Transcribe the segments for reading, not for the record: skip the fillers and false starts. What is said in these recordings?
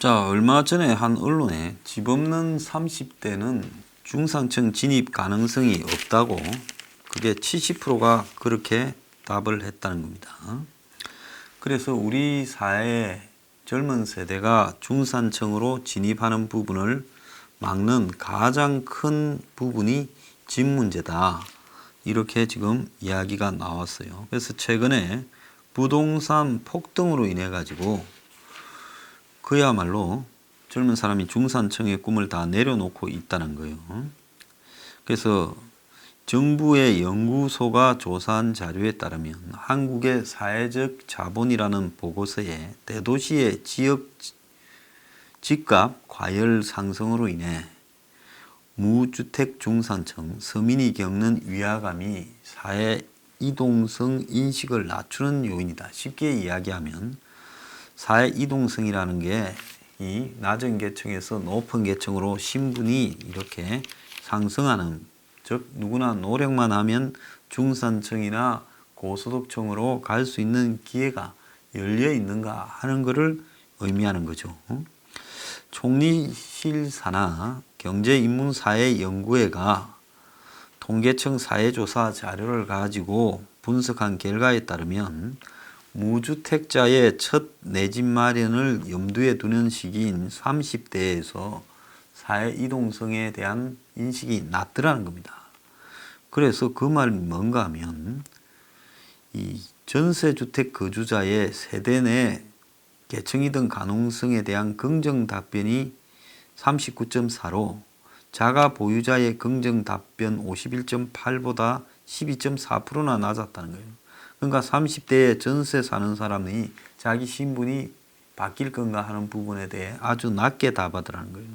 자, 얼마 전에 한 언론에 집 없는 30대는 중산층 진입 가능성이 없다고, 그게 70%가 그렇게 답을 했다는 겁니다. 그래서 우리 사회의 젊은 세대가 중산층으로 진입하는 부분을 막는 가장 큰 부분이 집 문제다, 이렇게 지금 이야기가 나왔어요. 그래서 최근에 부동산 폭등으로 인해 가지고 그야말로 젊은 사람이 중산층의 꿈을 다 내려놓고 있다는 거예요. 그래서 정부의 연구소가 조사한 자료에 따르면 한국의 사회적 자본이라는 보고서에 대도시의 지역 집값 과열 상승으로 인해 무주택 중산층 서민이 겪는 위화감이 사회 이동성 인식을 낮추는 요인이다. 쉽게 이야기하면 사회 이동성이라는 게 이 낮은 계층에서 높은 계층으로 신분이 이렇게 상승하는, 즉 누구나 노력만 하면 중산층이나 고소득층으로 갈 수 있는 기회가 열려 있는가 하는 것을 의미하는 거죠. 총리실사나 경제인문사회연구회가 통계청 사회조사 자료를 가지고 분석한 결과에 따르면 무주택자의 첫 내 집 마련을 염두에 두는 시기인 30대에서 사회 이동성에 대한 인식이 낮더라는 겁니다. 그래서 그 말이 뭔가 하면 이 전세주택 거주자의 세대 내 계층 이동 가능성에 대한 긍정 답변이 39.4로 자가 보유자의 긍정 답변 51.8보다 12.4%나 낮았다는 거예요. 그러니까 30대에 전세 사는 사람이 자기 신분이 바뀔 건가 하는 부분에 대해 아주 낮게 답하더라는 거예요.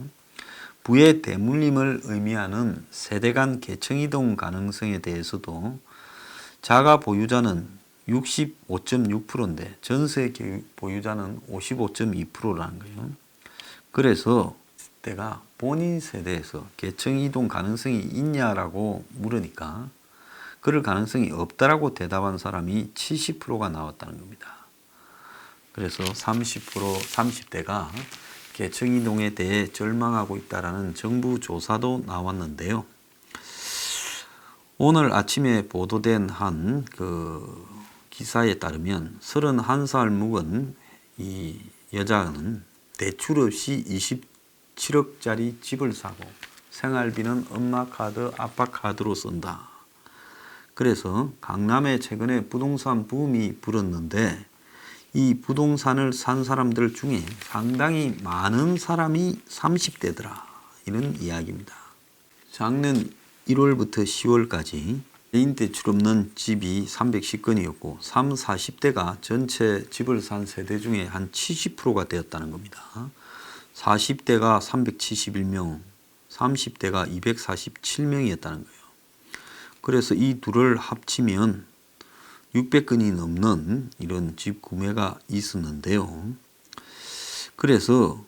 부의 대물림을 의미하는 세대 간 계층 이동 가능성에 대해서도 자가 보유자는 65.6%인데 전세 보유자는 55.2%라는 거예요. 그래서 내가 본인 세대에서 계층 이동 가능성이 있냐라고 물으니까 그럴 가능성이 없다라고 대답한 사람이 70%가 나왔다는 겁니다. 그래서 30대가 계층 이동에 대해 절망하고 있다라는 정부 조사도 나왔는데요. 오늘 아침에 보도된 한 그 기사에 따르면 31살 묵은 이 여자는 대출 없이 27억짜리 집을 사고 생활비는 엄마 카드, 아빠 카드로 쓴다. 그래서 강남에 최근에 부동산 붐이 불었는데 이 부동산을 산 사람들 중에 상당히 많은 사람이 30대더라, 이런 이야기입니다. 작년 1월부터 10월까지 개인 대출 없는 집이 310건이었고 30, 40대가 전체 집을 산 세대 중에 한 70%가 되었다는 겁니다. 40대가 371명, 30대가 247명이었다는 거예요. 그래서 이 둘을 합치면 600건이 넘는 이런 집 구매가 있었는데요. 그래서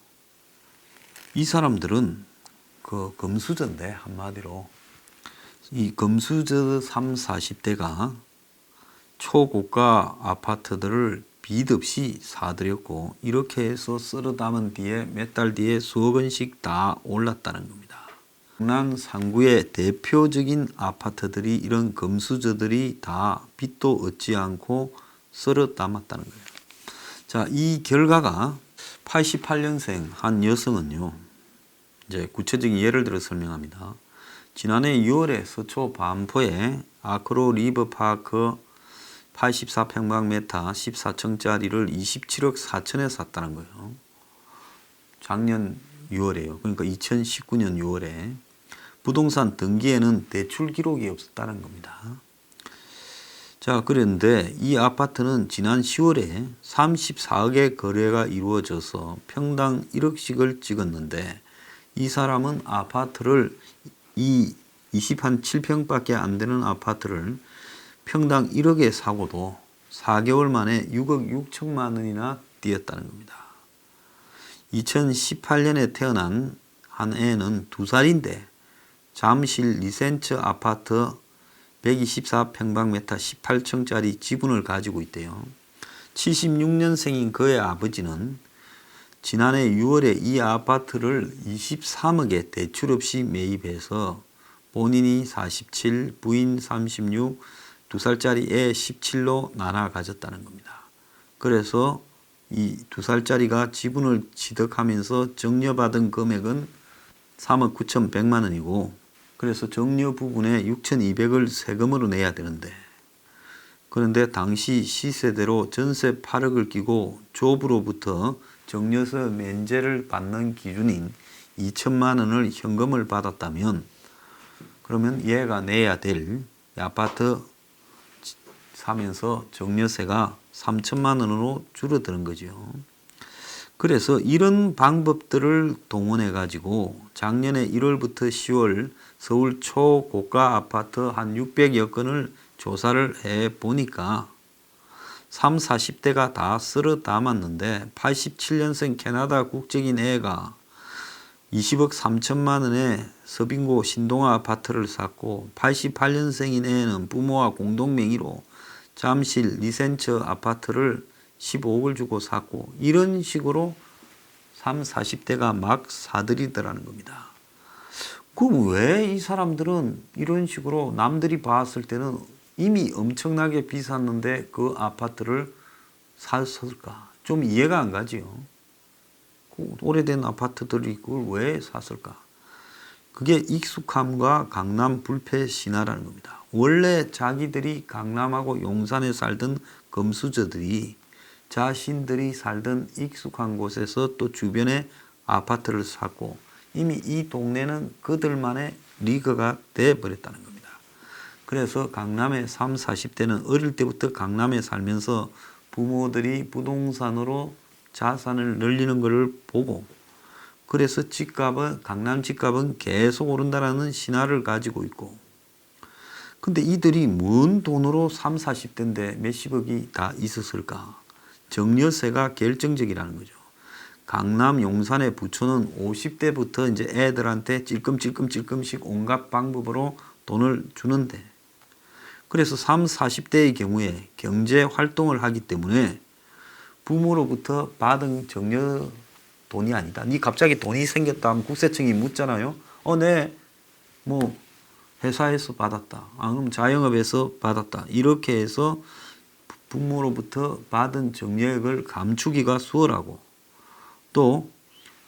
이 사람들은 그 금수저인데, 한마디로 이 금수저 30, 40대가 초고가 아파트들을 빚 없이 사들였고 이렇게 해서 쓸어 담은 뒤에 몇 달 뒤에 수억 원씩 다 올랐다는 겁니다. 강남 상구의 대표적인 아파트들이 이런 금수저들이 다 빚도 얻지 않고 쓸어 담았다는 거예요. 자, 이 결과가 88년생 한 여성은요, 이제 구체적인 예를 들어 설명합니다. 지난해 6월에 서초 반포에 아크로 리버파크 84평방미터 14층짜리를 27억 4천에 샀다는 거예요. 작년 6월에요. 그러니까 2019년 6월에 부동산 등기에는 대출 기록이 없었다는 겁니다. 자, 그런데 이 아파트는 지난 10월에 34억의 거래가 이루어져서 평당 1억씩을 찍었는데 이 사람은 아파트를 이 27평밖에 안 되는 아파트를 평당 1억에 사고도 4개월 만에 6억 6천만 원이나 뛰었다는 겁니다. 2018년에 태어난 한 애는 2살인데 잠실 리센츠 아파트 124평방미터 18층짜리 지분을 가지고 있대요. 76년생인 그의 아버지는 지난해 6월에 이 아파트를 23억에 대출 없이 매입해서 본인이 47, 부인 36, 2살짜리 애 17로 나눠 가졌다는 겁니다. 그래서 이 2살짜리가 지분을 취득하면서 증여받은 금액은 3억 9,100만 원이고, 그래서 증여 부분에 6,200을 세금으로 내야 되는데, 그런데 당시 시세대로 전세 8억을 끼고 조부로부터 증여세 면제를 받는 기준인 2천만 원을 현금을 받았다면, 그러면 얘가 내야 될 아파트 사면서 증여세가 3천만 원으로 줄어드는 거죠. 그래서 이런 방법들을 동원해 가지고 작년에 1월부터 10월 서울 초고가 아파트 한 600여 건을 조사를 해 보니까 30, 40대가 다 쓸어 담았는데 87년생 캐나다 국적인 애가 20억 3천만 원에 서빙고 신동아 아파트를 샀고, 88년생인 애는 부모와 공동 명의로 잠실 리센처 아파트를 15억을 주고 샀고, 이런 식으로 30, 40대가 막 사들이더라는 겁니다. 그럼 왜 이 사람들은 이런 식으로 남들이 봤을 때는 이미 엄청나게 비쌌는데 그 아파트를 샀을까? 좀 이해가 안 가지요. 그 오래된 아파트들이 그걸 왜 샀을까? 그게 익숙함과 강남 불패 신화라는 겁니다. 원래 자기들이 강남하고 용산에 살던 금수저들이 자신들이 살던 익숙한 곳에서 또 주변에 아파트를 샀고, 이미 이 동네는 그들만의 리그가 돼 버렸다는 겁니다. 그래서 강남의 30, 40대는 어릴 때부터 강남에 살면서 부모들이 부동산으로 자산을 늘리는 것을 보고, 그래서 집값은, 강남 집값은 계속 오른다라는 신화를 가지고 있고, 근데 이들이 뭔 돈으로 30, 40대인데 몇십억이 다 있었을까? 증여세가 결정적이라는 거죠. 강남 용산의 부촌은 50대부터 이제 애들한테 찔끔찔끔씩 온갖 방법으로 돈을 주는데, 그래서 30, 40대의 경우에 경제 활동을 하기 때문에 부모로부터 받은 증여 돈이 아니다. 니 갑자기 돈이 생겼다 하면 국세청이 묻잖아요. 네, 뭐 회사에서 받았다. 그럼 자영업에서 받았다. 이렇게 해서 부모로부터 받은 증여액을 감추기가 수월하고, 또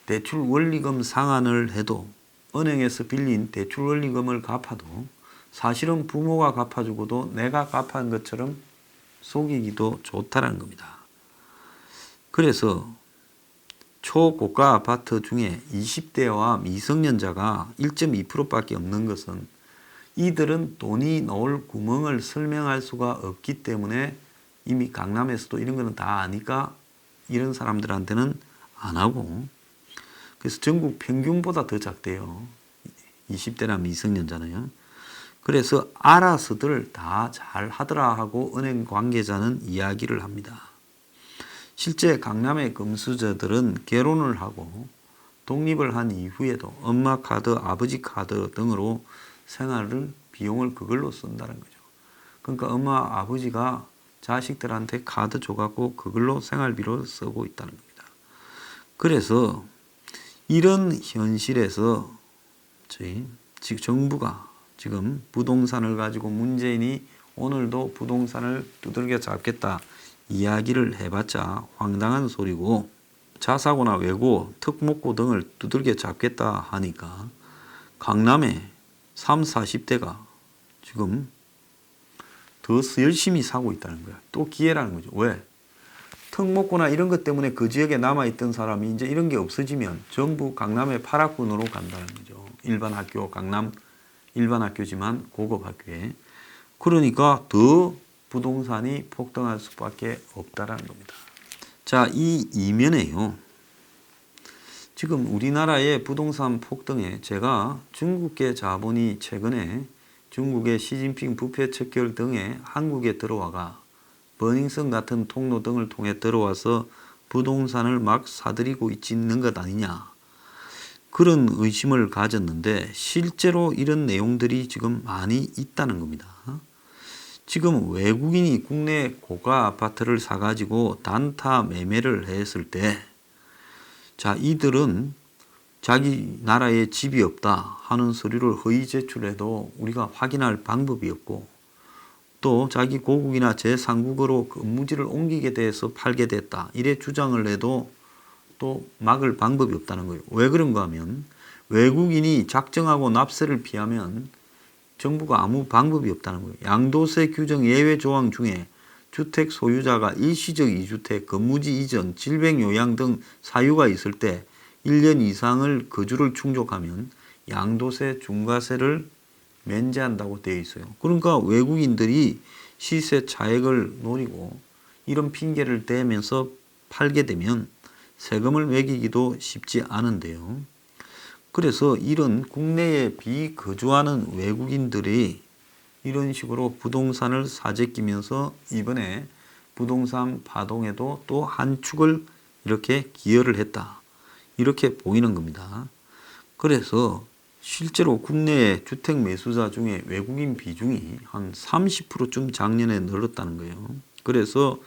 대출 원리금 상환을 해도 은행에서 빌린 대출 원리금을 갚아도 사실은 부모가 갚아주고도 내가 갚은 것처럼 속이기도 좋다는 겁니다. 그래서 초고가 아파트 중에 20대와 미성년자가 1.2%밖에 없는 것은 이들은 돈이 나올 구멍을 설명할 수가 없기 때문에 이미 강남에서도 이런 거는 다 아니까 이런 사람들한테는 안 하고, 그래서 전국 평균보다 더 작대요. 20대나 미성년자는요. 그래서 알아서들 다 잘 하더라 하고 은행 관계자는 이야기를 합니다. 실제 강남의 금수저들은 결혼을 하고 독립을 한 이후에도 엄마 카드, 아버지 카드 등으로 생활을, 비용을 그걸로 쓴다는 거죠. 그러니까 엄마, 아버지가 자식들한테 카드 줘갖고 그걸로 생활비로 쓰고 있다는 겁니다. 그래서 이런 현실에서 저희 정부가 지금 부동산을 가지고 문재인이 오늘도 부동산을 두들겨 잡겠다 이야기를 해봤자 황당한 소리고, 자사고나 외고, 특목고 등을 두들겨 잡겠다 하니까 강남에 30, 40대가 지금 더 열심히 사고 있다는 거야. 또 기회라는 거죠. 왜? 특목고나 이런 것 때문에 그 지역에 남아있던 사람이 이제 이런 게 없어지면 전부 강남의 8학군으로 간다는 거죠. 일반 학교, 강남 일반 학교지만 고급 학교에. 그러니까 더 부동산이 폭등할 수밖에 없다라는 겁니다. 자, 이 이면에요. 지금 우리나라의 부동산 폭등에 제가 중국계 자본이 최근에 중국의 시진핑 부패 척결 등에 한국에 들어와가 버닝썬 같은 통로 등을 통해 들어와서 부동산을 막 사들이고 있는 것 아니냐, 그런 의심을 가졌는데 실제로 이런 내용들이 지금 많이 있다는 겁니다. 지금 외국인이 국내 고가 아파트를 사가지고 단타 매매를 했을 때 자, 이들은 자기 나라에 집이 없다 하는 서류를 허위 제출해도 우리가 확인할 방법이 없고, 또 자기 고국이나 제3국으로 근무지를 옮기게 돼서 팔게 됐다 이래 주장을 해도 또 막을 방법이 없다는 거예요. 왜 그런가 하면 외국인이 작정하고 납세를 피하면 정부가 아무 방법이 없다는 거예요. 양도세 규정 예외 조항 중에 주택 소유자가 일시적 이주택, 근무지 이전, 질병 요양 등 사유가 있을 때 1년 이상을 거주를 충족하면 양도세 중과세를 면제한다고 되어 있어요. 그러니까 외국인들이 시세 차익을 노리고 이런 핑계를 대면서 팔게 되면 세금을 매기기도 쉽지 않은데요. 그래서 이런 국내에 비거주하는 외국인들이 이런 식으로 부동산을 사재끼면서 이번에 부동산 파동에도 또 한 축을 이렇게 기여를 했다. 이렇게 보이는 겁니다. 그래서 실제로 국내의 주택 매수자 중에 외국인 비중이 한 30%쯤 작년에 늘었다는 거예요. 그래서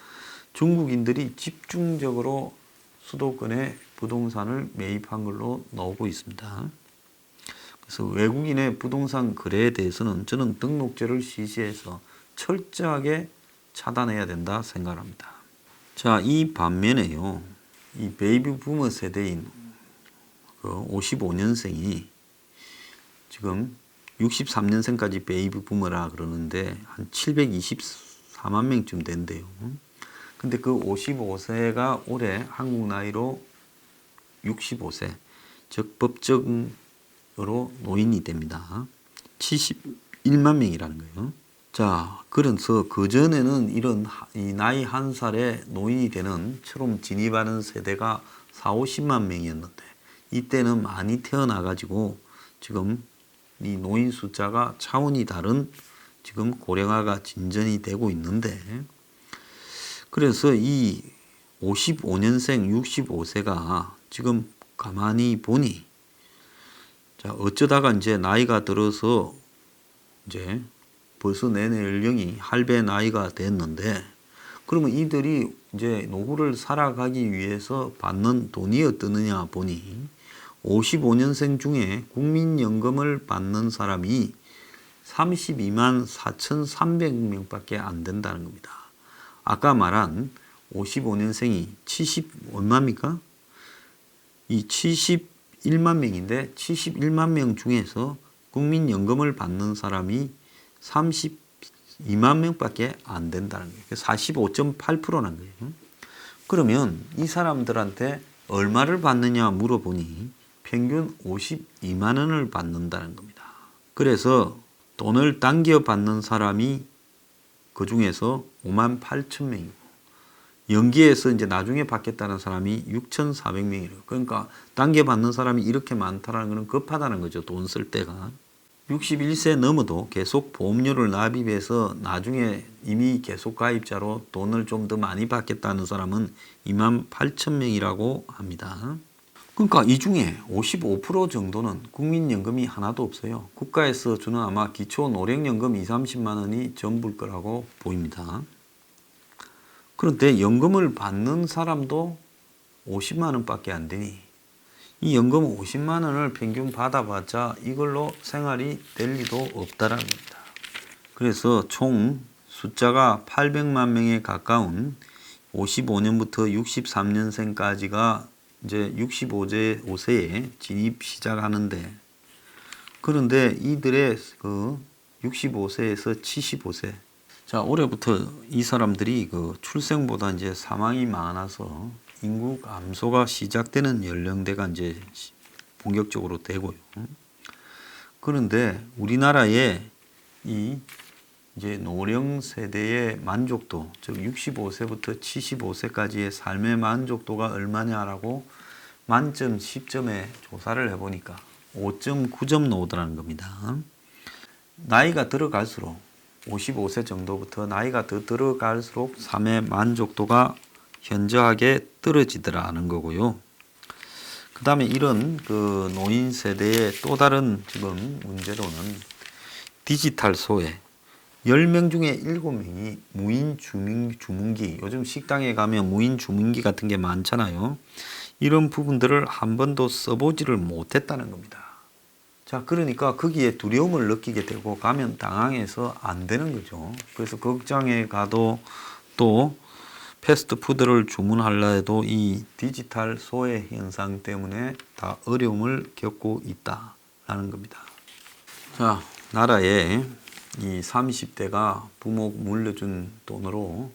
중국인들이 집중적으로 수도권에 부동산을 매입한 걸로 나오고 있습니다. 그래서 외국인의 부동산 거래에 대해서는 저는 등록제를 시시해서 철저하게 차단해야 된다 생각합니다. 자, 이 반면에요. 이 베이비 부머 세대인 그 55년생이 지금 63년생까지 베이비 부머라 그러는데 한 724만 명쯤 된대요. 근데 그 55세가 올해 한국 나이로 65세, 즉 법적으로 노인이 됩니다. 71만 명이라는 거예요. 자, 그래서 그전에는 이런 이 나이 한 살에 노인이 되는 처럼 진입하는 세대가 4, 50만 명이었는데 이때는 많이 태어나가지고 지금 이 노인 숫자가 차원이 다른 지금 고령화가 진전이 되고 있는데, 그래서 이 55년생 65세가 지금 가만히 보니, 자, 어쩌다가 이제 나이가 들어서 이제 벌써 내내 연령이 할배 나이가 됐는데, 그러면 이들이 이제 노후를 살아가기 위해서 받는 돈이 어떠느냐 보니 55년생 중에 국민연금을 받는 사람이 32만 4,300명밖에 안 된다는 겁니다. 아까 말한 55년생이 70 얼마입니까? 이 71만 명인데 71만 명 중에서 국민연금을 받는 사람이 32만 명밖에 안 된다는 거예요. 45.8%란 거예요. 그러면 이 사람들한테 얼마를 받느냐 물어보니 평균 52만 원을 받는다는 겁니다. 그래서 돈을 당겨 받는 사람이 그 중에서 5만 8천 명이고 연기해서 이제 나중에 받겠다는 사람이 6,400명이래요. 그러니까 당겨 받는 사람이 이렇게 많다는 것은 급하다는 거죠. 돈 쓸 때가. 61세 넘어도 계속 보험료를 납입해서 나중에 이미 계속 가입자로 돈을 좀 더 많이 받겠다는 사람은 2만 8천 명이라고 합니다. 그러니까 이 중에 55% 정도는 국민연금이 하나도 없어요. 국가에서 주는 아마 기초 노령연금 20, 30만 원이 전부일 거라고 보입니다. 그런데 연금을 받는 사람도 50만 원밖에 안 되니 이 연금 50만 원을 평균 받아봤자 이걸로 생활이 될 리도 없다라는 겁니다. 그래서 총 숫자가 800만 명에 가까운 55년부터 63년생까지가 이제 65세에 진입 시작하는데, 그런데 이들의 그 65세에서 75세, 자, 올해부터 이 사람들이 그 출생보다 이제 사망이 많아서 인구 감소가 시작되는 연령대가 이제 본격적으로 되고요. 그런데 우리나라의 이 이제 노령 세대의 만족도, 즉 65세부터 75세까지의 삶의 만족도가 얼마냐라고 만점 10점에 조사를 해보니까 5.9점 나오더라는 겁니다. 나이가 들어갈수록 55세 정도부터 나이가 더 들어갈수록 삶의 만족도가 현저하게 떨어지더라는 거고요. 그 다음에 이런 그 노인 세대의 또 다른 지금 문제로는 디지털 소외. 10명 중에 7명이 무인 주문기, 요즘 식당에 가면 무인 주문기 같은 게 많잖아요. 이런 부분들을 한 번도 써보지를 못했다는 겁니다. 자, 그러니까 거기에 두려움을 느끼게 되고 가면 당황해서 안 되는 거죠. 그래서 극장에 가도 또 패스트푸드를 주문하려 해도 이 디지털 소외 현상 때문에 다 어려움을 겪고 있다라는 겁니다. 자, 나라에 이 30대가 부모 물려준 돈으로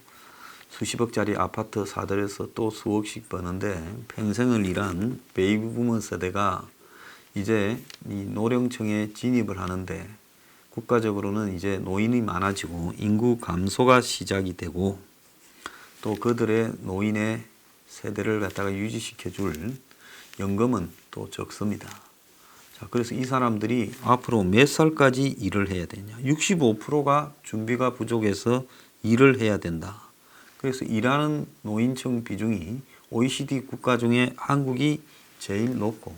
수십억짜리 아파트 사들여서 또 수억씩 버는데 평생을 일한 베이비부머 세대가 이제 이 노령층에 진입을 하는데 국가적으로는 이제 노인이 많아지고 인구 감소가 시작이 되고 또 그들의 노인의 세대를 갖다가 유지시켜 줄 연금은 또 적습니다. 자, 그래서 이 사람들이 앞으로 몇 살까지 일을 해야 되냐? 65%가 준비가 부족해서 일을 해야 된다. 그래서 일하는 노인층 비중이 OECD 국가 중에 한국이 제일 높고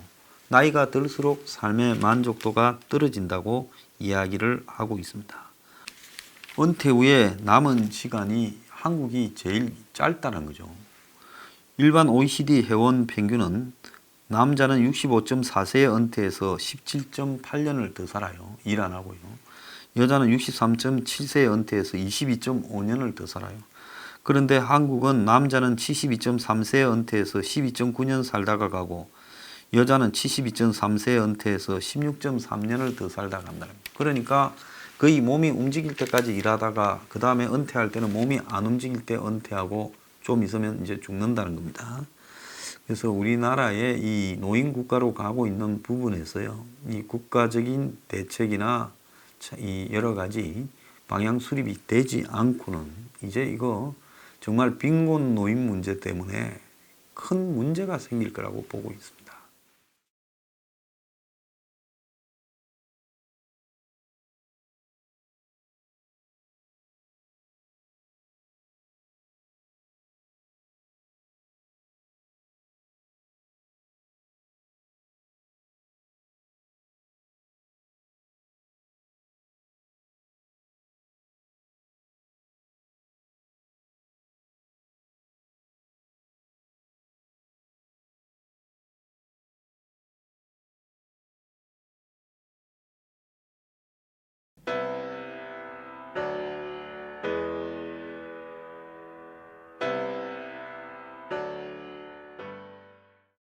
나이가 들수록 삶의 만족도가 떨어진다고 이야기를 하고 있습니다. 은퇴 후에 남은 시간이 한국이 제일 짧다는 거죠. 일반 OECD 회원 평균은 남자는 65.4세에 은퇴해서 17.8년을 더 살아요. 일 안 하고요. 여자는 63.7세에 은퇴해서 22.5년을 더 살아요. 그런데 한국은 남자는 72.3세에 은퇴해서 12.9년 살다가 가고 여자는 72.3세에 은퇴해서 16.3년을 더 살다가 간다는 거예요. 그러니까 거의 몸이 움직일 때까지 일하다가 그 다음에 은퇴할 때는 몸이 안 움직일 때 은퇴하고 좀 있으면 이제 죽는다는 겁니다. 그래서 우리나라의 이 노인 국가로 가고 있는 부분에서요, 이 국가적인 대책이나 이 여러 가지 방향 수립이 되지 않고는 이제 이거 정말 빈곤 노인 문제 때문에 큰 문제가 생길 거라고 보고 있습니다.